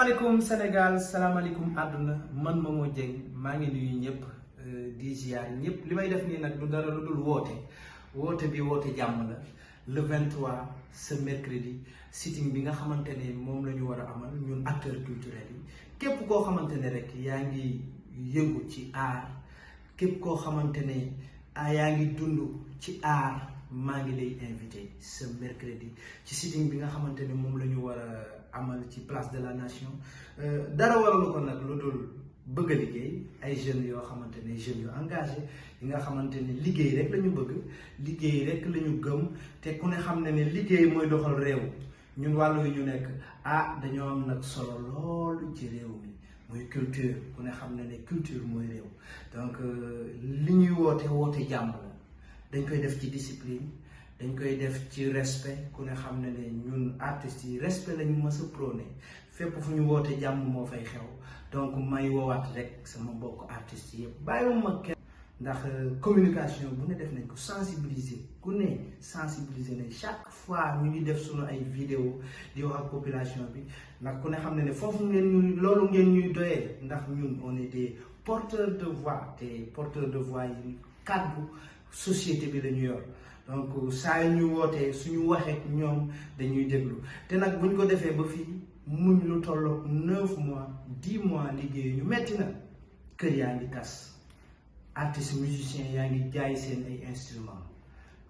Salam Sénégal, salam alaikum aduna, man Momo Dieng, maa ngi nuyu ñëpp di ziar ñëpp li may def nii nag du dara lu dul woote bi woote jàmm la le 23 ce mercredi sitting bi nga xamante ne moom la ñu war a amal ñun acteurs culturels yi képp koo xamante ne rek yaa ngi yëngu ci art képp koo xamante ne yaa ngi dund ci art maa ngi lay invité ce mercredi ci sitting bi nga xamante ne moom la ñu war a amal ci place de la nation dara waralu ko nag lu dul bëgg a liggéey ay jeunes yoo xamante ne jeunes yu engagé yi nga xamante ne liggéey rek la ñu bëgg liggéey rek la ñu gëm te ku ne xam ne liggéey mooy doxal réew ñun wàllu yi ñu nekk dañoo am nag solo loolu ci réew mi muy culture ku ne xam ne culture mooy réew donc li ñuy woote jàmm la dañ koy def ci discipline dañ koy def ci respect ku ne xam ne ñun artistes yi respect lañu mës a prôné fépp fu ñu woote jàmm moo fay xew donc may woowaat rek sama mbokk artistes yëpp bàyyiwuma kenn ndax communication bu ne def nañ ko sensibiliser ku ne sensibiliser nañ chaque fois ñu ngi def sunu ay vidéo di wax ak population bi ndax ku ne xam ne foofu loolu ngeen ñuy doyee ndax ñun on est des porteurs de voix te porteurs de voix yi kàddu société bi la ñu yor donc saa ñu wootee suñu waxee ñoom dañuy déglu te nag buñ ko defee ba fii muñ lu tolloog 9 mois 10 mois liggéey ñu metti na kër yaa ngi tas artistes musiciens yaa ngi jaay seen ay instruments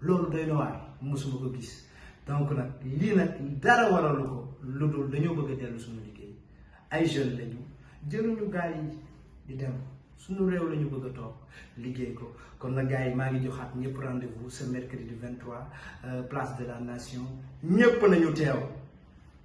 loolu doy na waar mosuma ko gis donc nag lii nag dara waralu ko lu dul dañoo bëgg a dellu suñu liggéey ay jeunes lañu jëluñu gaal yi di dem suñu réew la ñu bëgg a toog liggéey ko kon nag gars yi maa ngi joxaat ñëpp rendez-vous ce mercredi 23 place de la nation ñëpp nañu teew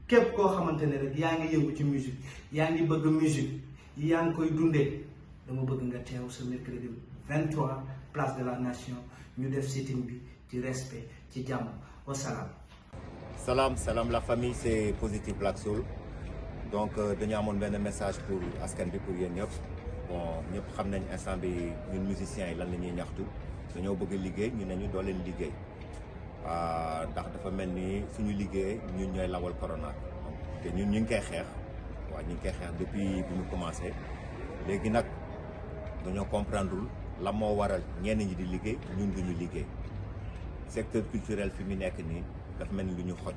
képp koo xamante ne rek yaa ngi yëngu ci musique yaa ngi bëgg musique yaa ngi koy dundee dama bëgg nga teew ce mercredi 23 place de la nation ñu def sitting bi ci respect ci jàmm wasalaam. Salam la famille, c'est Positive Black Soul donc dañu amoon benn message pour askan bi pour yéen ñëpp. Bon ñëpp xam nañ instant bi ñun musiciens yi lan la ñuy ñaxtu dañoo bëgg liggéey ñu ne ñu doo leen liggéey ndax dafa mel ni suñu liggéey ñun ñooy lawal corona te ñun ñu ngi koy xeex waaw ñu ngi koy xeex depuis bi ñu commencé léegi nag dañoo comprendre la moo waral ñenn ñi di liggéey ñun duñu liggéey secteur culturel fi mu nekk nii dafa mel ni lu ñu xoj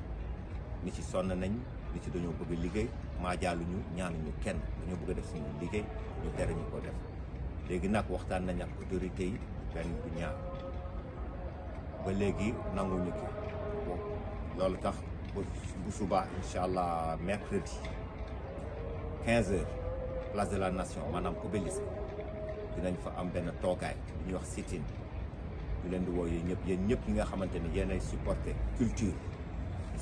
ni ci sonn nañ ni ci dañoo bëgg liggéey maajaaluñu ñaanuñu kenn dañoo bëgg a def suñu liggéey ñu tere ñu ko def léegi nag waxtaan nañ ak autorité yi benn bu ñaar ba léegi nanguñu ki bon loolu tax bu subaa incha allah mercredi 15h place de la nation maanaam obélisque dinañ fa am benn toogaay bu ñuy wax sit-in ñu leen di woo yéen ñëpp ñi nga xamante ni yéenay supporter culture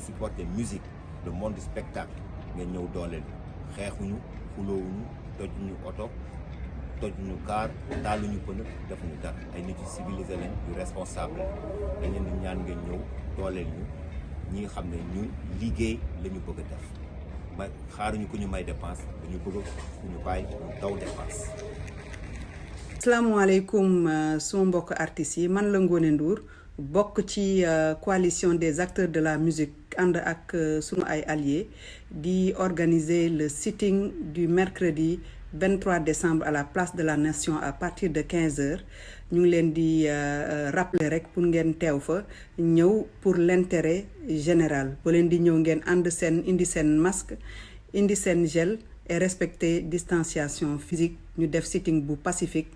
supporter musique le monde du spectacle ngeen ñëw dooleel xeexuñu xuloowuñu tojuñu oto tojuñu kaar taaluñu pënë defuñu dara ay nit yu civilisé lañ yu responsable dañ leen di ñaan ngeen ñëw dooleel ñu ñi nga xam ne ñu liggéey la ñu bëgg a def ma xaaruñu ko ñu may dépense dañu bëgg ñu bàyyi ñu daw dépense. asalaamaaleykum suma mbokk artistes yi man la Ngoné Ndour bokk ci coalition des acteurs de la musique ànd ak sunu ay alliés di organiser le sitting du mercredi 23 décembre à la place de la nation à partir de 15h ñu ngi leen di rappeler rek pour ngeen teew fa ñëw pour l'intérêt général ba leen di ñëw ngeen indi seen masque indi seen gel et respecter distanciation physique ñu def sitting bu pacifique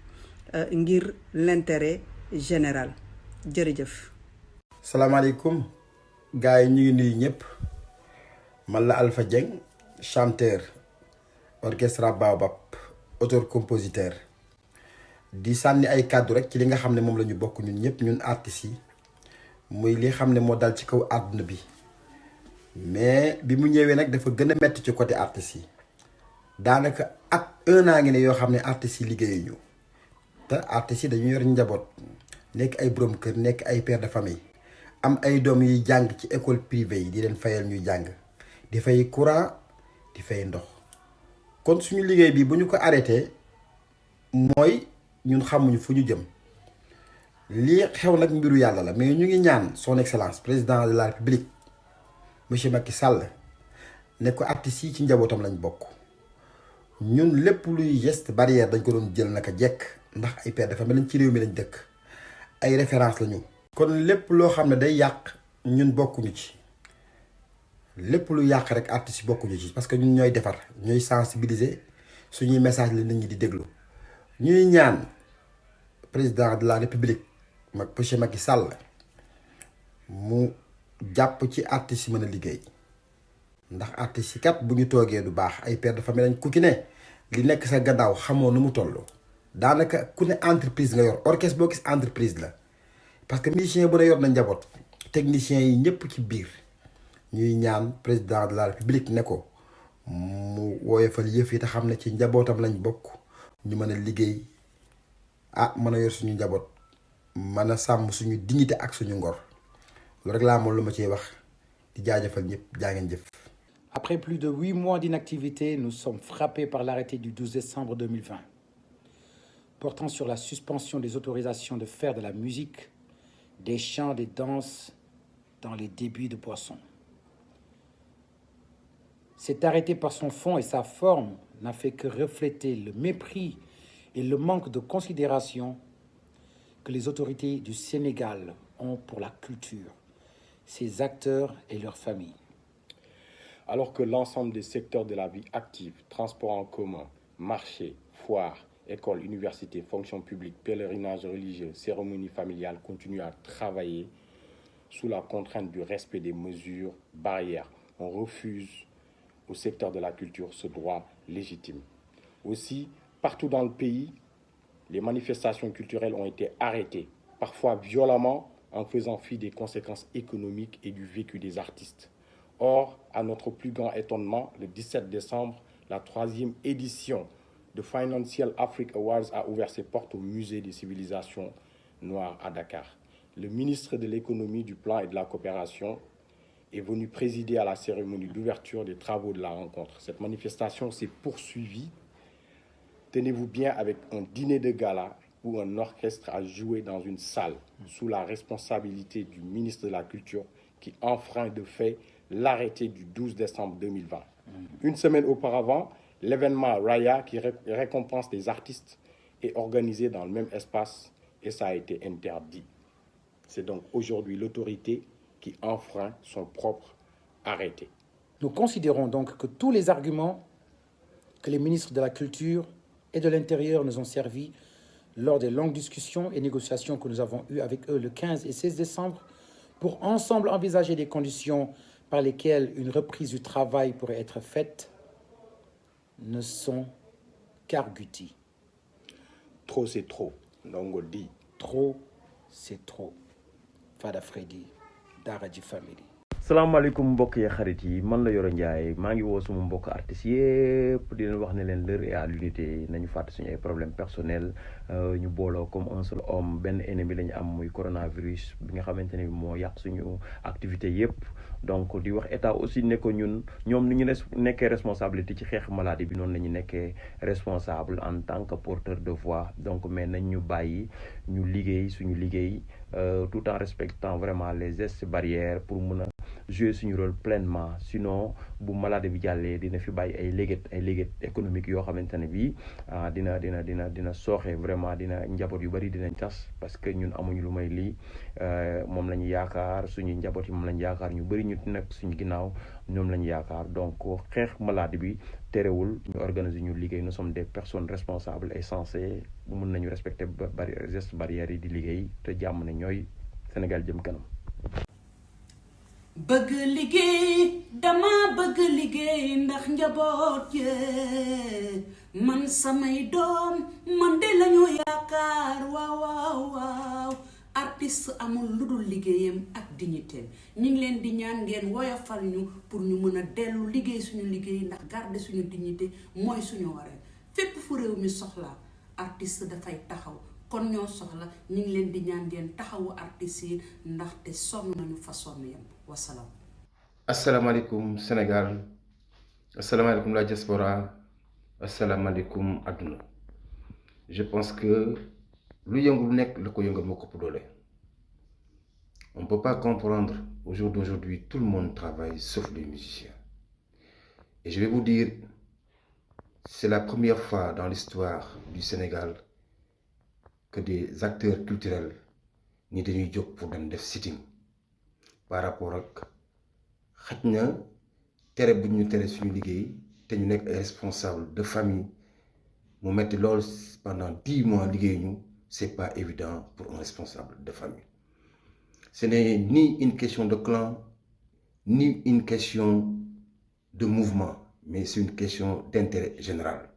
ngir l'intérêt général jërëjëf. salaamaaleykum gars yi ñu ngi nuyu ñëpp man la Alpha Dieng chanteur orchestre Baobab auteur compositeur di sànni ay kàddu rek ci li nga xam ne moom la ñu bokk ñun ñëpp ñun artistes yi muy li xam ne moo dal ci kaw àdduna bi mais bi mu ñëwee nag dafa gën a metti ci côté artistes yi daanaka ak 1 an ngi ne yoo xam ne artistes yi liggéeyuñu te artistes yi dañu yor njaboot nekk ay borom kër nekk ay père de famille am ay doom yuy jàng ci école privée yi di leen fayal ñuy jàng di fay courant di fay ndox kon suñu liggéey bi bu ñu ko arrêté mooy ñun xamuñu fu ñu jëm lii xew nag mbiru yàlla la mais ñu ngi ñaan son excellence président de la république monsieur Macky Sall ne ko artistes yi ci njabootam lañ bokk ñun lépp luy geste barrière dañ ko doon jël naka jekk ndax ay père de famille lañ ci réew mi lañ dëkk ay référence lañu. kon lépp loo xam ne day yàq ñun bokkuñu ci lépp lu yàq rek artistes yi bokkuñu ci parce que ñun ñooy defar ñooy sensibiliser suñuy message la nit ñi di déglu ñuy ñaan président de la république monsieur Macky Sall mu jàpp ci artistes yi mën a liggéey ndax artistes yi kat bu ñu toogee du baax ay père de famille lañ ku ci ne li nekk sa gannaaw xamoo nu mu toll daanaka ku ne entreprise nga yor orchestre boo gis entreprise la parce que musicien bu ne yor na njaboot techniciens yi ñëpp ci biir ñuy ñaan président de la république ne ko mu woyofal yëf yi te xam ne ci njabootam lañ bokk ñu mën a liggéey mën a yor suñu njaboot mën a sàmm suñu dignité ak suñu ngor loolu rek laa amoon lu ma ciy wax di jaajëfal ñëpp jaa ngeen jëf. Après plus de 8 mois d'inactivité, nous sommes frappés par l'arrêté du 12 décembre 2020 portant sur la suspension des autorisations de faire de la musique, des chants, des danses dans les débits de boissons. Cet arrêté, par son fond et sa forme, n'a fait que refléter le mépris et le manque de considération que les autorités du Sénégal ont pour la culture, ses acteurs et leurs familles. Alors que l'ensemble des secteurs de la vie active, transport en commun, marché, foires, écoles, universités, fonctions publiques, pèlerinages religieux, cérémonies familiales continuent à travailler sous la contrainte du respect des mesures barrières. On refuse au secteur de la culture ce droit légitime. Aussi, partout dans le pays, les manifestations culturelles ont été arrêtées, parfois violemment, en faisant fi des conséquences économiques et du vécu des artistes. Or, à notre plus grand étonnement, le 17 décembre, la 3e édition de Financial Africa Awards a ouvert ses portes au Musée des civilisations noires à Dakar. Le ministre de l'économie, du plan et de la coopération est venu présider à la cérémonie d'ouverture des travaux de la rencontre. Cette manifestation s'est poursuivie, tenez-vous bien, avec un dîner de gala où un orchestre a joué dans une salle sous la responsabilité du ministre de la Culture qui enfreint de fait l'arrêté du 12 décembre 2020. Une semaine auparavant, l'événement Raya, qui récompense des artistes, est organisé dans le même espace et ça a été interdit. C'est donc aujourd'hui l'autorité qui enfreint son propre arrêté. Nous considérons donc que tous les arguments que les ministres de la Culture et de l'Intérieur nous ont servi lors des longues discussions et négociations que nous avons eues avec eux le 15 et 16 décembre pour ensemble envisager des conditions par lesquelles une reprise du travail pourrait être faite ne sont qu'argutis. Trop, c'est trop. Ndongo dit. Trop, c'est trop. Fada Freddy, Daraji Family. salaamaaleykum mbokk yi xarit yi man la Yoro Ndiaye maa ngi woo suma mbokk artistes yëpp di leen wax ne leen l'heure est à l'unité nañu fàtte suñu ay problèmes personnels ñu booloo comme un seul homme benn ennemi la ñu am muy coronavirus bi nga xamante ne moo yàq suñu activité yëpp donc di wax état aussi ne ko ñun ñoom ni ñu nekkee responsabilité ci xeex maladie bi noonu la ñu nekkee responsable en tant que porteur de voix donc mais nañ ñu bàyyi ñu liggéey suñu liggéey tout en respectant vraiment les gestes barrières pour mën a jouer suñu rôle pleinement sinon bu maladie bi jàllee dina fi bàyyi ay léget économique yoo xamante ne bii dina sooxe vraiment dina njaboot yu bari dinañ tas parce que ñun amuñu lu may lii moom la ñu yaakaar suñu njaboot yi moom la ñu yaakaar ñu bari ñu nekk suñu ginnaaw ñoom la ñu yaakaar donc xeex maladie bi terewul ñu organiser ñu liggéey nous sommes des personnes responsables et censées mën nañu respecter gestes barrières yi di liggéey te jàmm ne ñooy Sénégal jëm kanam. bëgg liggéey dama bëgg liggéey ndax njaboot yee man samay doom man de lañu yaakaar waaw artiste amul lu dul liggéeyam ak dignitéem ñu ngi leen di ñaan ngeen woyofal ñu pour ñu mën a dellu liggéey suñu liggéey ndax garder suñu dignité mooy suñu waree fépp fu réew mi soxla artiste dafay taxaw kon ñoo soxla ñu ngi leen di ñaan ngeen taxawu artistes yi ndaxte sonn nañu fa sonn yam wasalaam. asalaamaaleykum Sénégal asalaamaaleykum la diaspora asalaamaaleykum àdduna je pense que lu yëngu lu nekk la ko yëngal moo ko ëpp doole. On ne peut pas comprendre au jour d'aujourd'hui tout le monde travaille sauf les musiciens et je vais vous dire c'est la première fois dans l'histoire du Sénégal que des acteurs culturels ni dañuy jóg pour dem def sitting par rapport ak xaj na tere bu ñu tere suñu liggéey te ñu nekk ay responsable de famille mu metti lool pendant 10 mois liggéey ñu c'est pas évident pour un responsable de famille. Ce n'est ni une question de clan ni une question de mouvement mais c'est une question d'intérêt général.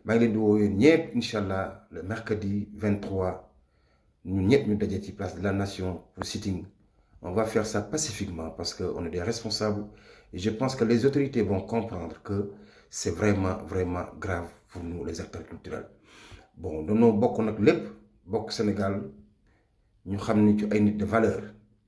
maa ngi leen di woo yéen ñëpp incha allah le mercredi 23 ñun ñëpp ñu daje ci place de la nation pour sitting. On va faire ça pacifiquement parce qu'on est des responsables et je pense que les autorités vont comprendre que c'est vraiment grave pour nous les acteurs culturels. Bon dañoo bokk nag lépp bokk Sénégal ñu xam ni ci ay nit de valeur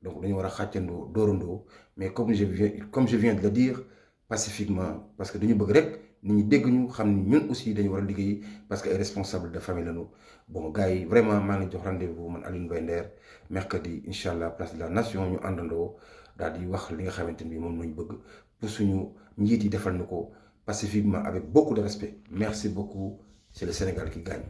donc dañu war a xàccandoo dóorandoo mais comme je viens de le dire pacifiquement parce que dañu bëgg rek nit ñi dégg ñu xam ni ñun aussi dañu war a liggéey parce que ay responsables de famille lañu. Bon gars yi vraiment maa ngi jox rendez-vous man Alioune Mbaye Nder mercredi incha allah place de la nation ñu àndandoo daal di wax li nga xamante ni moom lañu bëgg pour suñu njiit yi defal ñu ko pacifiquement avec beaucoup de respect. Merci beaucoup, c'est le Sénégal qui gagne.